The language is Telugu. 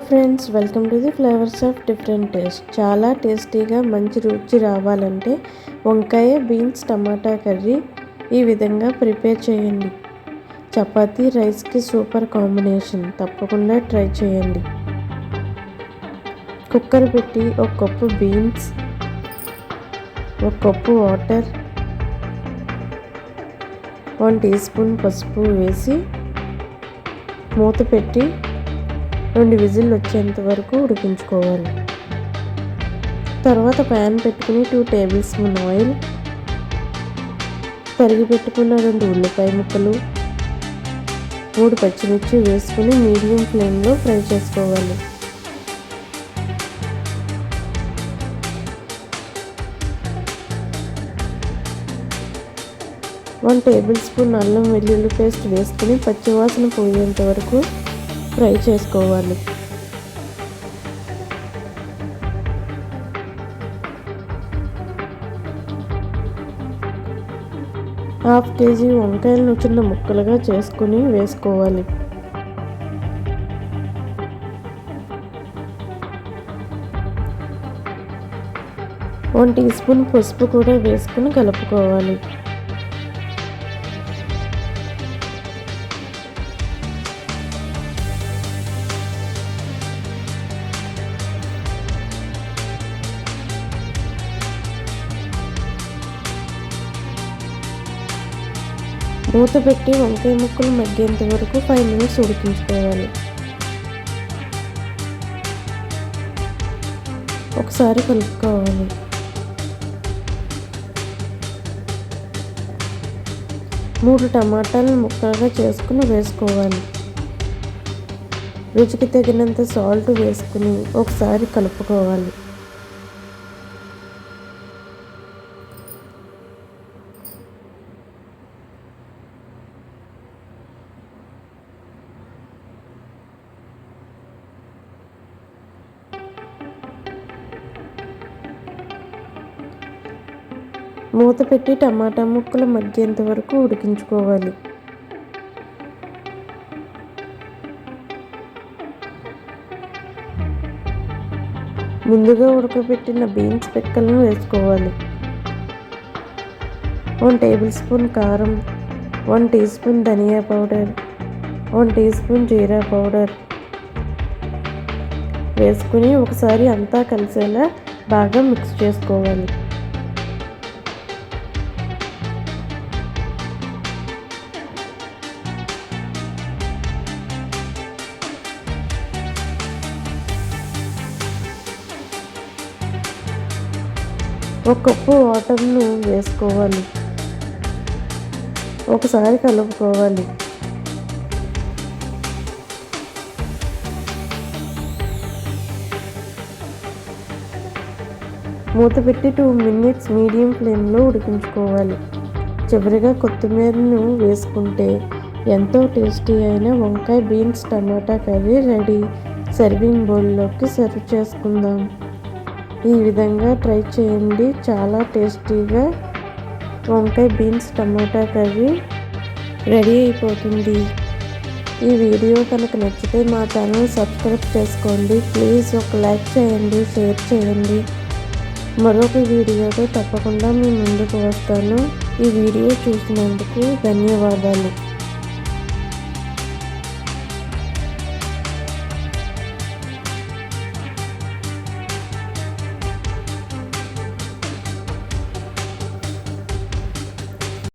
Friends, welcome to the flavours of different taste. చాలా టేస్టీగా మంచి రుచి రావాలంటే వంకాయ, బీన్స్, టమాటా కర్రీ ఈ విధంగా ప్రిపేర్ చేయండి. చపాతీ, రైస్కి సూపర్ కాంబినేషన్. తప్పకుండా ట్రై చేయండి. కుక్కర్ పెట్టి ఒక కప్పు బీన్స్, ఒక కప్పు వాటర్, 1 టీ స్పూన్ పసుపు వేసి మూత పెట్టి 2 విజిల్ వచ్చేంత వరకు ఉడికించుకోవాలి. తర్వాత ప్యాన్ పెట్టుకుని 2 టేబుల్ స్పూన్ ఆయిల్, తరిగి పెట్టుకున్న 2 ఉల్లిపాయ ముక్కలు, 3 పచ్చిమిర్చి వేసుకుని మీడియం ఫ్లేమ్లో ఫ్రై చేసుకోవాలి. వన్ టేబుల్ స్పూన్ అల్లం వెల్లుల్లి పేస్ట్ వేసుకుని పచ్చివాసన పోయేంత వరకు ఫ్రై చేసుకోవాలి. హాఫ్ కేజీ వంకాయలను చిన్న ముక్కలుగా చేసుకుని వేసుకోవాలి. వన్ టీ స్పూన్ పసుపు కూడా వేసుకుని కలుపుకోవాలి. మూత పెట్టి వంకాయ ముక్కలు మగ్గేంత వరకు 5 మినిట్స్ ఉడికించుకోవాలి. ఒకసారి కలుపుకోవాలి. మూడు టమాటాలను ముక్కలుగా చేసుకుని వేసుకోవాలి. రుచికి తగినంత సాల్ట్ వేసుకుని ఒకసారి కలుపుకోవాలి. మూత పెట్టి టమాటా ముక్కలు మగ్గేంత వరకు ఉడికించుకోవాలి. ముందుగా ఉడకబెట్టిన బీన్స్ పిక్కలను వేసుకోవాలి. 1 టేబుల్ స్పూన్ కారం, 1 టీ స్పూన్ ధనియా పౌడర్, 1 టీ స్పూన్ జీరా పౌడర్ వేసుకుని ఒకసారి అంతా కలిసేలా బాగా మిక్స్ చేసుకోవాలి. ఒక కప్పు వాటర్ను వేసుకోవాలి. ఒకసారి కలుపుకోవాలి. మూత పెట్టి 2 మినిట్స్ మీడియం ఫ్లేమ్లో ఉడికించుకోవాలి. చివరిగా కొత్తిమీరను వేసుకుంటే ఎంతో టేస్టీ అయిన వంకాయ, బీన్స్, టమాటా కర్రీ రెడీ. సర్వింగ్ బౌల్లోకి సర్వ్ చేసుకుందాం. ఈ విధంగా ట్రై చేయండి. చాలా టేస్టీగా వంకాయ, బీన్స్, టమాటా కర్రీ రెడీ అయిపోతుంది. ఈ వీడియో కనుక నచ్చితే మా ఛానల్ సబ్స్క్రైబ్ చేసుకోండి. ప్లీజ్ ఒక లైక్ చేయండి, షేర్ చేయండి. మరొక వీడియోతో తప్పకుండా మీ ముందుకు వస్తాను. ఈ వీడియో చూసినందుకు ధన్యవాదాలు.